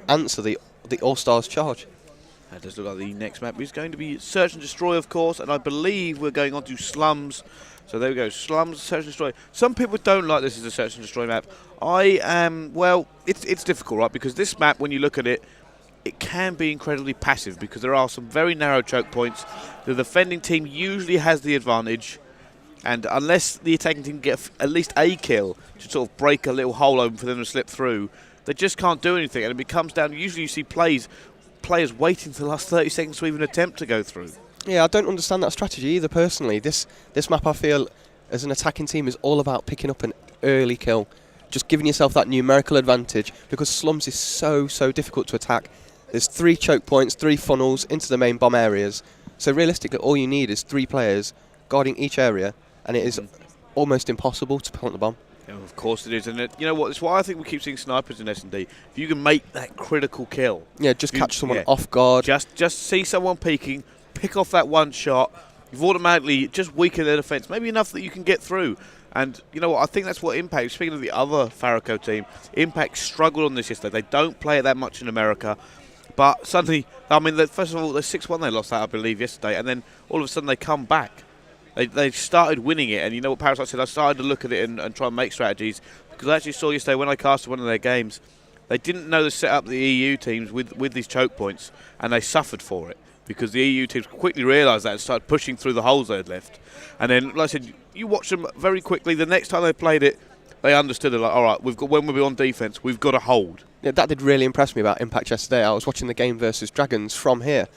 answer the All-Stars charge. That does look like the next map is going to be Search and Destroy, of course, and I believe we're going on to Slums. So there we go, Slums, Search and Destroy. Some people don't like this as a Search and Destroy map. I am, well, it's difficult, right? Because this map, when you look at it, it can be incredibly passive because there are some very narrow choke points. The defending team usually has the advantage, and unless the attacking team get at least a kill to sort of break a little hole open for them to slip through, they just can't do anything, and it becomes down. Usually you see players waiting for the last 30 seconds to even attempt to go through. Yeah, I don't understand that strategy either, personally. This map, I feel, as an attacking team, is all about picking up an early kill, just giving yourself that numerical advantage, because Slums is so difficult to attack. There's 3 choke points, 3 funnels into the main bomb areas, so realistically all you need is 3 players guarding each area, and it is almost impossible to plant the bomb. Yeah, of course it is, and you know what? It's why I think we keep seeing snipers in S&D. If you can make that critical kill, yeah, just catch someone off guard. Just see someone peeking, pick off that one shot. You've automatically just weakened their defense, maybe enough that you can get through. And you know what? I think that's what Impact. Speaking of the other Fariko team, Impact struggled on this yesterday. They don't play it that much in America, but suddenly, I mean, first of all, the 6-1 they lost that, I believe, yesterday, and then all of a sudden they come back. They started winning it, and you know what Parasite said? I started to look at it and try and make strategies, because I actually saw yesterday when I casted one of their games, they didn't know the setup of the EU teams with these choke points, and they suffered for it, because the EU teams quickly realised that and started pushing through the holes they had left. And then, like I said, you watch them very quickly. The next time they played it, they understood it, like, all right, when we're on defence, we've got to hold. Yeah, that did really impress me about Impact yesterday. I was watching the game versus Dragons from here,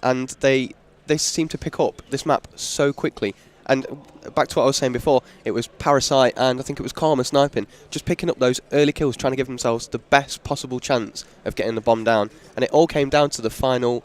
and they seemed to pick up this map so quickly. And back to what I was saying before, it was Parasite and I think it was Karma sniping, just picking up those early kills, trying to give themselves the best possible chance of getting the bomb down. And it all came down to the final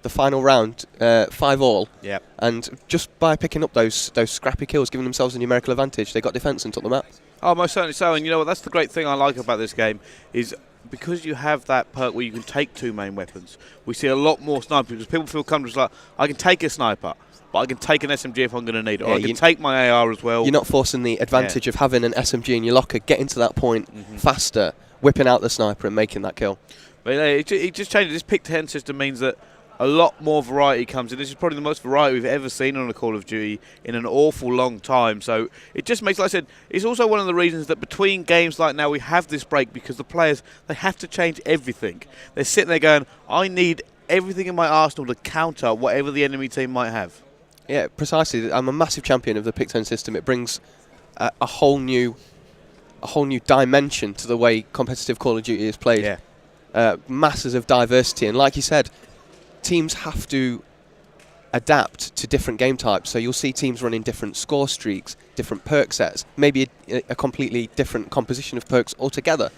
round, 5-all. Yep. And just by picking up those scrappy kills, giving themselves a numerical advantage, they got defence and took them out. Oh, most certainly so. And you know what? That's the great thing I like about this game is because you have that perk where you can take 2 main weapons. We see a lot more snipers because people feel comfortable like, I can take a sniper, but I can take an SMG if I'm going to need it. Or I can take my AR as well. You're not forcing the advantage of having an SMG in your locker, getting to that point faster, whipping out the sniper and making that kill. But it just changes. This pick 10 system means that a lot more variety comes in. This is probably the most variety we've ever seen on a Call of Duty in an awful long time. So it just makes, like I said, it's also one of the reasons that between games like now we have this break, because the players, they have to change everything. They're sitting there going, I need everything in my arsenal to counter whatever the enemy team might have. Yeah, precisely. I'm a massive champion of the pick 10 system. It brings a whole new dimension to the way competitive Call of Duty is played. Yeah. Masses of diversity, and like you said, teams have to adapt to different game types. So you'll see teams running different score streaks, different perk sets, maybe a completely different composition of perks altogether.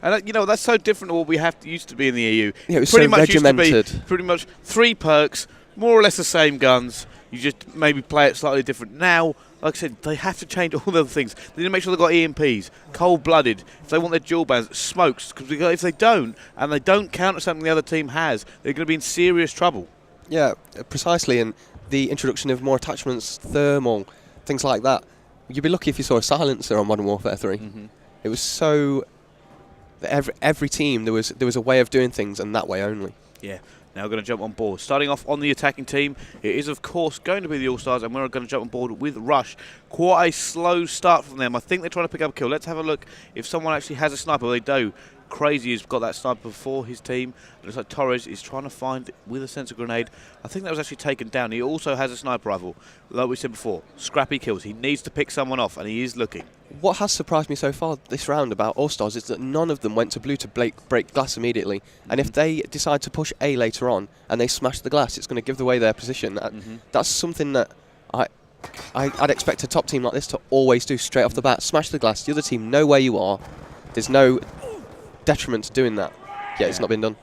And you know, that's so different to what we used to be in the EU. Yeah, it was pretty much regimented. Used to be pretty much 3 perks, more or less the same guns. You just maybe play it slightly different. Now, like I said, they have to change all the other things. They need to make sure they've got EMPs, cold-blooded. If they want their dual bans, smokes. Because if they don't, and they don't counter something the other team has, they're going to be in serious trouble. Yeah, precisely. And the introduction of more attachments, thermal, things like that. You'd be lucky if you saw a silencer on Modern Warfare 3. It was so... Every team, there was a way of doing things, and that way only. Yeah. Now we're going to jump on board. Starting off on the attacking team, it is of course going to be the All-Stars, and we're going to jump on board with Rush. Quite a slow start from them. I think they're trying to pick up a kill. Let's have a look if someone actually has a sniper. They do. Crazy has got that sniper for his team. It looks like Torres is trying to find with a sensor grenade. I think that was actually taken down. He also has a sniper rifle. Like we said before, scrappy kills. He needs to pick someone off, and he is looking. What has surprised me so far this round about All-Stars is that none of them went to blue to break glass immediately. And if they decide to push A later on and they smash the glass, it's going to give away their position. That's something that I'd expect a top team like this to always do straight off the bat. Smash the glass. The other team know where you are. There's no detriment to doing that. Yeah, it's not been done.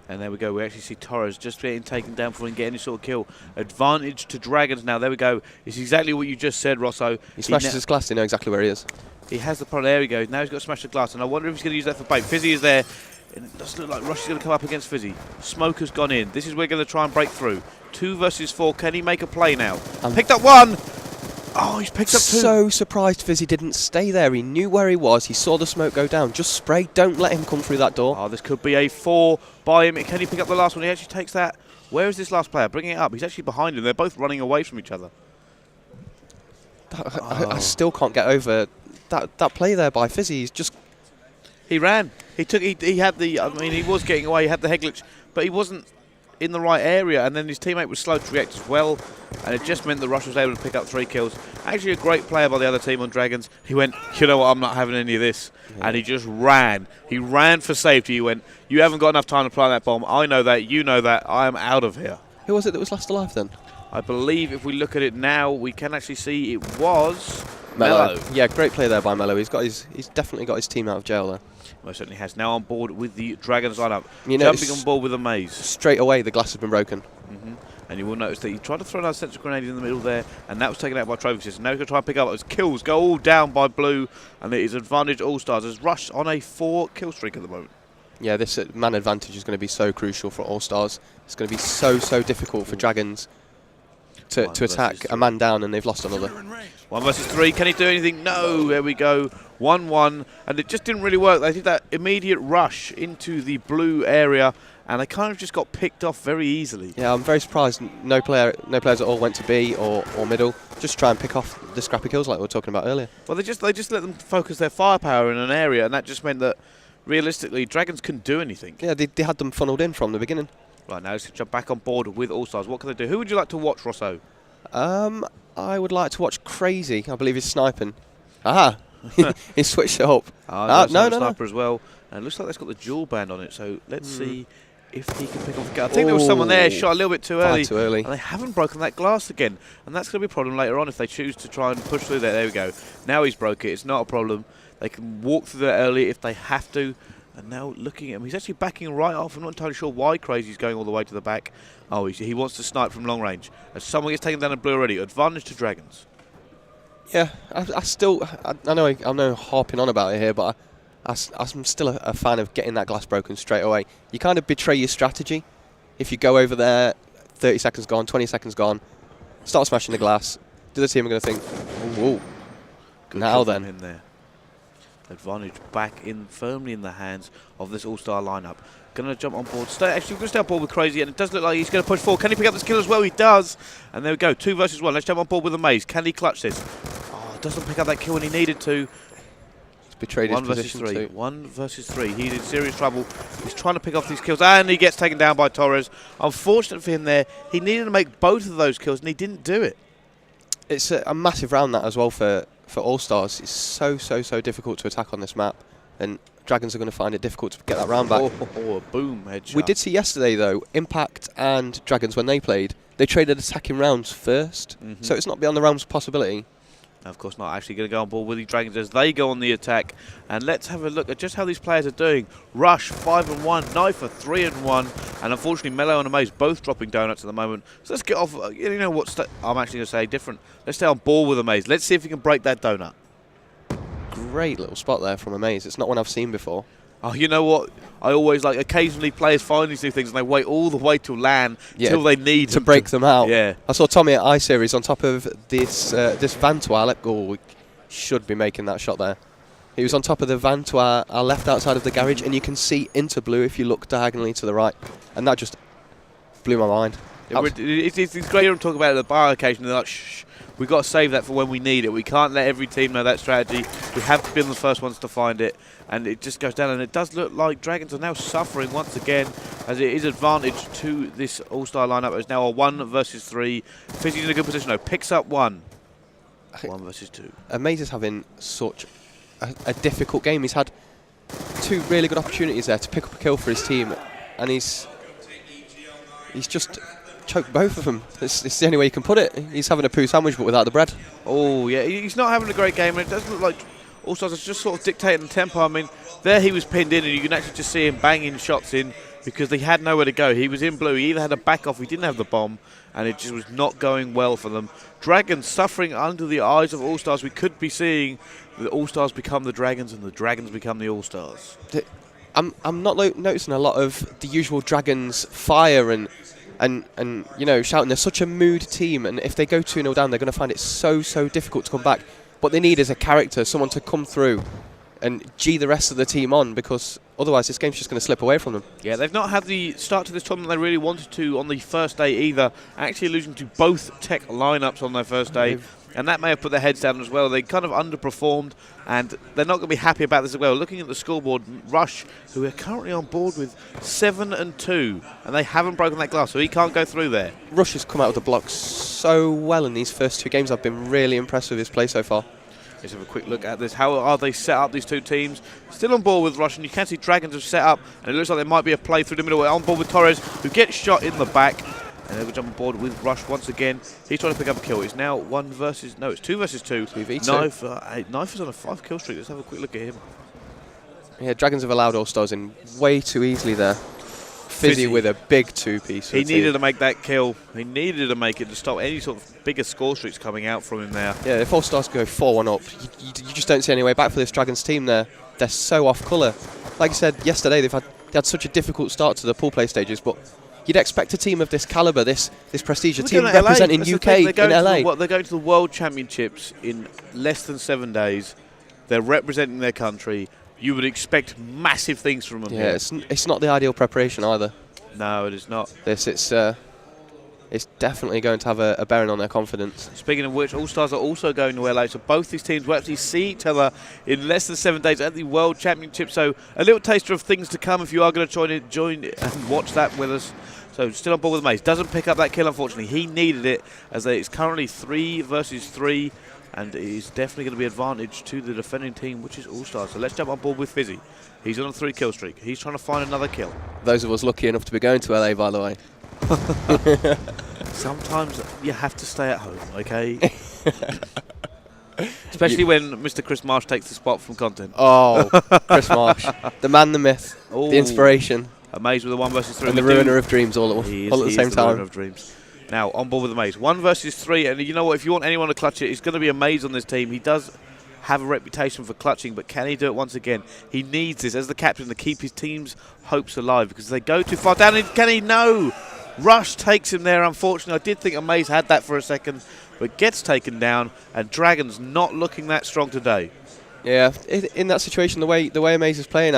And there we go. We actually see Torres just getting taken down before he can get any sort of kill. Advantage to Dragons now. There we go. It's exactly what you just said, Rosso. He smashes his glass. They know exactly where he is. He has the problem. There we go. Now he's got to smash the glass. And I wonder if he's going to use that for bait. Fizzy is there. It doesn't look like Rush is going to come up against Fizzy. Smoke has gone in. This is where we're going to try and break through. 2 versus 4. Can he make a play now? Picked up one. Oh, he's picked up two. So surprised Fizzy didn't stay there. He knew where he was. He saw the smoke go down. Just spray. Don't let him come through that door. Oh, this could be a 4 by him. Can he pick up the last one? He actually takes that. Where is this last player? Bringing it up. He's actually behind him. They're both running away from each other. I still can't get over that play there by Fizzy. He's just... He ran. He had the... I mean, he was getting away. He had the head glitch. But he wasn't in the right area, and then his teammate was slow to react as well, and it just meant that Rush was able to pick up 3 kills. Actually a great player by the other team on Dragons. He went, you know what, I'm not having any of this. Yeah. And he just ran. He ran for safety. He went, you haven't got enough time to plant that bomb. I know that. You know that. I am out of here. Who was it that was last alive then? I believe if we look at it now, we can actually see it was Mello. Yeah, great play there by Mello. He's definitely got his team out of jail there. Most certainly has. Now on board with the Dragons lineup. You know, jumping on board with a maze. Straight away, the glass has been broken. And you will notice that he tried to throw another sensor grenade in the middle there, and that was taken out by Trophy System. Now he's going to try and pick up those kills, go all down by Blue, and it is advantage All-Stars as Rush on a 4 kill streak at the moment. Yeah, this man advantage is going to be so crucial for All-Stars. It's going to be so difficult for Dragons to attack a man down, and they've lost another. 1 versus 3. Can he do anything? No. There we go. 1-1. And it just didn't really work. They did that immediate rush into the blue area, and they kind of just got picked off very easily. Yeah, I'm very surprised no players at all went to B or middle. Just try and pick off the scrappy kills like we were talking about earlier. Well, they just let them focus their firepower in an area, and that just meant that, realistically, Dragons couldn't do anything. Yeah, they had them funneled in from the beginning. Right, now let's jump back on board with All-Stars. What can they do? Who would you like to watch, Rosso? I would like to watch Crazy. I believe he's sniping. Aha! He switched it up. No, sniper as well. And it looks like that's got the dual band on it, so let's see if he can pick off the gun. I think there was someone there shot a little bit too early. And they haven't broken that glass again. And that's going to be a problem later on if they choose to try and push through there. There we go. Now he's broke it. It's not a problem. They can walk through there early if they have to. And now looking at him, he's actually backing right off. I'm not entirely sure why Crazy's going all the way to the back. Oh, he wants to snipe from long range. As someone gets taken down in blue already. Advantage to Dragons. Yeah, I know I'm harping on about it here, but I'm still a fan of getting that glass broken straight away. You kind of betray your strategy if you go over there, 30 seconds gone, 20 seconds gone, start smashing the glass. The other team are going to think, whoa, now then. In there. Advantage back in firmly in the hands of this all-star lineup. Going to jump on board. Actually, we're going to stay on board with Crazy, and it does look like he's going to push forward. Can he pick up this kill as well? He does. And there we go. 2 versus 1. Let's jump on board with the maze. Can he clutch this? Oh, doesn't pick up that kill when he needed to. He's betrayed his 1 versus position 3. too. 1 versus 3. He's in serious trouble. He's trying to pick off these kills, and he gets taken down by Torres. Unfortunate for him there. He needed to make both of those kills, and he didn't do it. It's a massive round that as well for All-Stars. It's so difficult to attack on this map, and Dragons are going to find it difficult to get that round back. Oh, a boom headshot. We did see yesterday, though, Impact and Dragons, when they played, they traded attacking rounds first, so it's not beyond the realms of possibility. Of course not. Actually going to go on board with the Dragons as they go on the attack. And let's have a look at just how these players are doing. Rush, 5-1. Knifer, 3-1. And unfortunately, Mello and Amaze both dropping donuts at the moment. So let's get off. You know what? I'm actually going to say different. Let's stay on board with Amaze. Let's see if we can break that donut. Great little spot there from Amaze. It's not one I've seen before. Oh, you know what? I always like, occasionally players find these new things and they wait all the way till LAN till they need to break them out. Yeah. I saw Tommy at iSeries on top of this Vantois. We should be making that shot there. He was on top of the Vantois, our left outside of the garage, and you can see into blue if you look diagonally to the right. And that just blew my mind. It's great to talk about it at the bar occasionally. They're like, shh, we've got to save that for when we need it. We can't let every team know that strategy. We have to be the first ones to find it. And it just goes down. And it does look like Dragons are now suffering once again, as it is advantage to this all-star lineup. It's now a 1 versus 3. Fizzy's in a good position though. Picks up 1. 1 versus 2. Amaze is having such a difficult game. He's had 2 really good opportunities there to pick up a kill for his team, and he's just choked both of them. It's the only way you can put it. He's having a poo sandwich but without the bread. Oh yeah, he's not having a great game, and it does look like All-Stars is just sort of dictating the tempo. I mean, there he was pinned in, and you can actually just see him banging shots in because they had nowhere to go. He was in blue. He either had a back off, he didn't have the bomb, and it just was not going well for them. Dragons suffering under the eyes of All-Stars. We could be seeing the All-Stars become the Dragons and the Dragons become the All-Stars. I'm not noticing a lot of the usual Dragons fire and and you know, shouting, they're such a mood team, and if they go 2-0 down, they're going to find it so difficult to come back. What they need is a character, someone to come through and G the rest of the team on, because otherwise this game's just going to slip away from them. Yeah, they've not had the start to this tournament they really wanted to on the first day either, actually losing to both tech lineups on their first day, and that may have put their heads down as well. They kind of underperformed, and they're not going to be happy about this as well. Looking at the scoreboard, Rush, who are currently on board with 7-2, and they haven't broken that glass, so he can't go through there. Rush has come out of the blocks so well in these first 2 games. I've been really impressed with his play so far. Let's have a quick look at this. How are they set up, these 2 teams? Still on board with Rush, and you can see Dragons have set up, and it looks like there might be a play through the middle. On board with Torres, who gets shot in the back, and they'll jump on board with Rush once again. He's trying to pick up a kill. It's now 2 versus 2. 2v2. Knife is on a 5 kill streak. Let's have a quick look at him. Yeah, Dragons have allowed Allstars in way too easily there. Fizzy with a big 2-piece. He needed to make that kill. He needed to make it to stop any sort of bigger score streaks coming out from him there. Yeah, if Allstars go 4-1 up, you just don't see any way back for this Dragons team there. They're so off colour. Like I said yesterday, they had such a difficult start to the pool play stages, but you'd expect a team of this calibre, this prestige, a team representing UK in LA. They're going to the World Championships in less than 7 days. They're representing their country. You would expect massive things from them. Yeah, it's not the ideal preparation either. No, it is not. It's definitely going to have a bearing on their confidence. Speaking of which, All-Stars are also going to LA, so both these teams will actually see each other in less than 7 days at the World Championship. So a little taster of things to come if you are going to join and watch that with us. So still on board with Maze. Doesn't pick up that kill, unfortunately. He needed it, as it's currently 3 versus 3. And it is definitely going to be advantage to the defending team, which is All-Stars. So let's jump on board with Fizzy. He's on a 3 kill streak. He's trying to find another kill. Those of us lucky enough to be going to LA, by the way. Sometimes you have to stay at home, okay? Especially when Mr. Chris Marsh takes the spot from content. Oh, Chris Marsh. The man, the myth, the inspiration. Amazed with the 1 versus 3. And the ruiner of dreams all at the same time. Ruiner of dreams. Now, on board with Amaze. 1 versus 3, and you know what? If you want anyone to clutch it, it's going to be Amaze on this team. He does have a reputation for clutching, but can he do it once again? He needs this as the captain to keep his team's hopes alive, because if they go too far down, can he? No! Rush takes him there, unfortunately. I did think Amaze had that for a second, but gets taken down, and Dragon's not looking that strong today. Yeah, in that situation, the way Amaze is playing,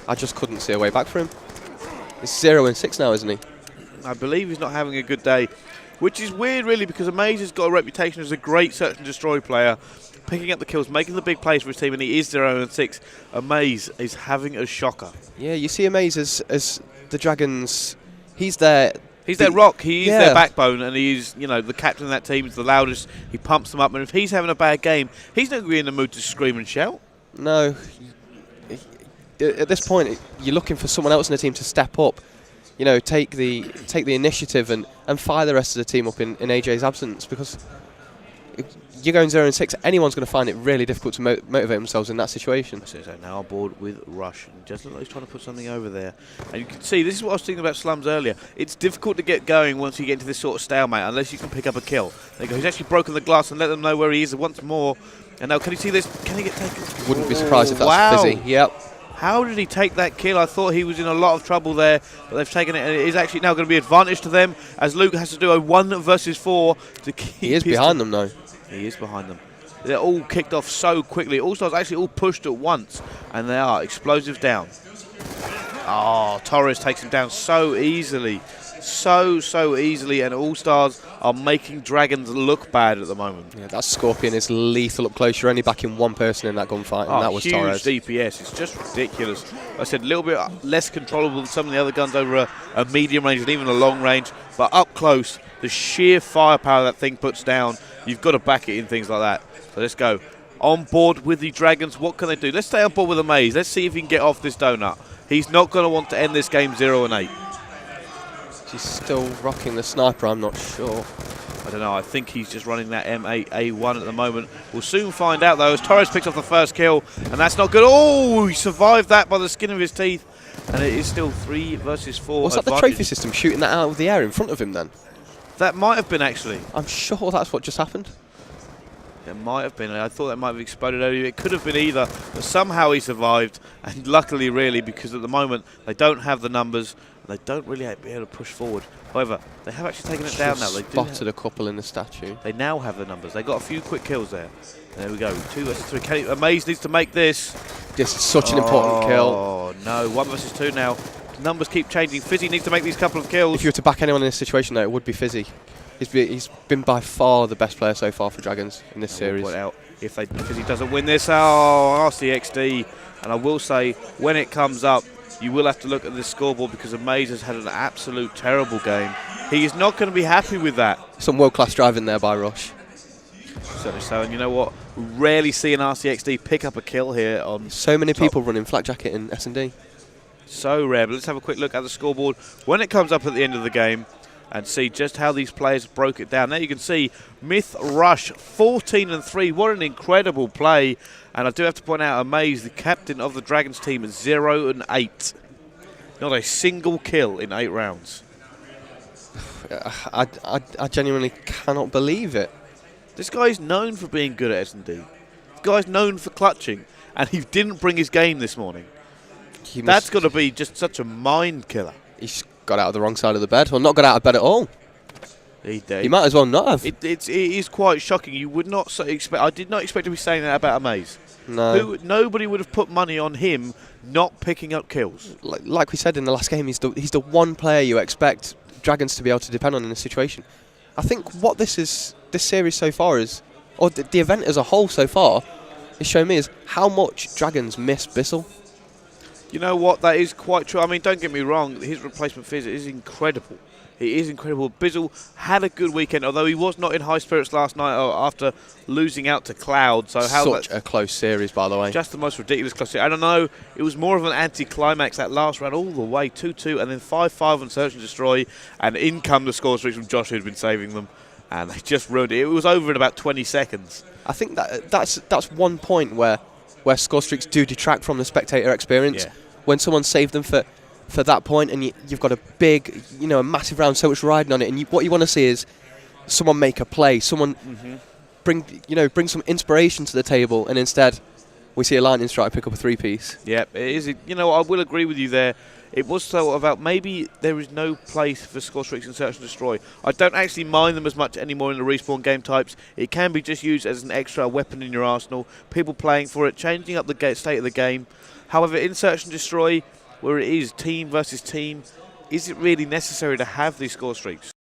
I just couldn't see a way back for him. It's 0-6 now, isn't he? I believe he's not having a good day, which is weird, really, because Amaze has got a reputation as a great search and destroy player, picking up the kills, making the big plays for his team, and he is 0-6. Amaze is having a shocker. Yeah, you see Amaze as the Dragons. He's their rock. He is their backbone, and he's the captain of that team. He's the loudest. He pumps them up, and if he's having a bad game, he's not going to be in the mood to scream and shout. No. At this point, you're looking for someone else in the team to step up. Take the initiative and fire the rest of the team up in AJ's absence, because if you're going 0-6, anyone's going to find it really difficult to motivate themselves in that situation. So now on board with Rush, and just look like he's trying to put something over there. And you can see, this is what I was thinking about Slums earlier. It's difficult to get going once you get into this sort of stalemate, unless you can pick up a kill. There you go. He's actually broken the glass and let them know where he is once more. And now, can you see this? Can he get taken? Wouldn't be surprised if that's Fizzy. Yep. How did he take that kill? I thought he was in a lot of trouble there, but they've taken it, and it is actually now going to be advantage to them, as Luke has to do a 1 versus 4 to keep. He is behind them, though. He is behind them. They're all kicked off so quickly. All-Stars actually all pushed at once, and they are explosives down. Oh, Torres takes him down so easily. So easily, and All-Stars are making Dragons look bad at the moment. Yeah, that Scorpion is lethal up close. You're only backing 1 person in that gunfight, and that was huge Torres. DPS. It's just ridiculous. I said a little bit less controllable than some of the other guns over a medium range and even a long range, but up close, the sheer firepower that thing puts down, you've got to back it in things like that. So let's go. On board with the Dragons, what can they do? Let's stay on board with Amaze. Let's see if he can get off this donut. He's not going to want to end this game 0-8. He's still rocking the sniper, I'm not sure. I don't know, I think he's just running that M8A1 at the moment. We'll soon find out, though, as Torres picks off the first kill, and that's not good. Oh, he survived that by the skin of his teeth, and it is still 3 versus 4. Was that the trophy system shooting that out of the air in front of him then? That might have been, actually. I'm sure that's what just happened. There might have been. I thought that might have exploded earlier. It could have been either, but somehow he survived. And luckily, really, because at the moment they don't have the numbers, and they don't really be able to push forward. However, they have actually taken it down now. They spotted a couple in the statue. They now have the numbers. They got a few quick kills there. There we go. 2 versus 3. Amaze needs to make this. This is such an important kill. Oh no, 1 versus 2 now. Numbers keep changing. Fizzy needs to make these couple of kills. If you were to back anyone in this situation, though, it would be Fizzy. He's been by far the best player so far for Dragons in this series. Point out, if Fizzy doesn't win this, oh, RCXD. And I will say, when it comes up, you will have to look at this scoreboard because Amaze has had an absolute terrible game. He is not going to be happy with that. Some world-class driving there by Rush. Certainly so, and you know what? We rarely see an RCXD pick up a kill here on so many people running Flak Jacket in S&D. So rare, but let's have a quick look at the scoreboard when it comes up at the end of the game and see just how these players broke it down. Now you can see Myth Rush 14-3. What an incredible play. And I do have to point out Amaze, the captain of the Dragons team, at 0-8. Not a single kill in 8 rounds. I genuinely cannot believe it. This guy is known for being good at S&D. This guy's known for clutching, and he didn't bring his game this morning. That's got to be just such a mind killer. He's got out of the wrong side of the bed, or not got out of bed at all. He might as well not have. It is quite shocking. You would not expect. I did not expect to be saying that about Amaze. No. Nobody would have put money on him not picking up kills. Like we said in the last game, he's the one player you expect Dragons to be able to depend on in this situation. I think what this series so far is, or the event as a whole so far, is showing me is how much Dragons miss Bissell. You know what? That is quite true. I mean, don't get me wrong. His replacement Fizz is incredible. He is incredible. Bizzle had a good weekend, although he was not in high spirits last night after losing out to Cloud. So such a close series, by the way. Just the most ridiculous close series. I don't know. It was more of an anti-climax that last round, all the way 2-2, and then 5-5 on Search and Destroy, and in come the score streaks from Josh, who had been saving them, and they just ruined it. It was over in about 20 seconds. I think that's one point where score streaks do detract from the spectator experience. Yeah. When someone saved them for that point, and you've got a big, a massive round, so much riding on it, and what you want to see is someone make a play, someone bring some inspiration to the table, and instead we see a lightning strike pick up a 3-piece. Yeah, it is. I will agree with you there. It was so about maybe there is no place for score streaks in Search and Destroy. I don't actually mind them as much anymore in the respawn game types. It can be just used as an extra weapon in your arsenal. People playing for it, changing up the state of the game. However, in Search and Destroy, where it is team versus team, is it really necessary to have these score streaks?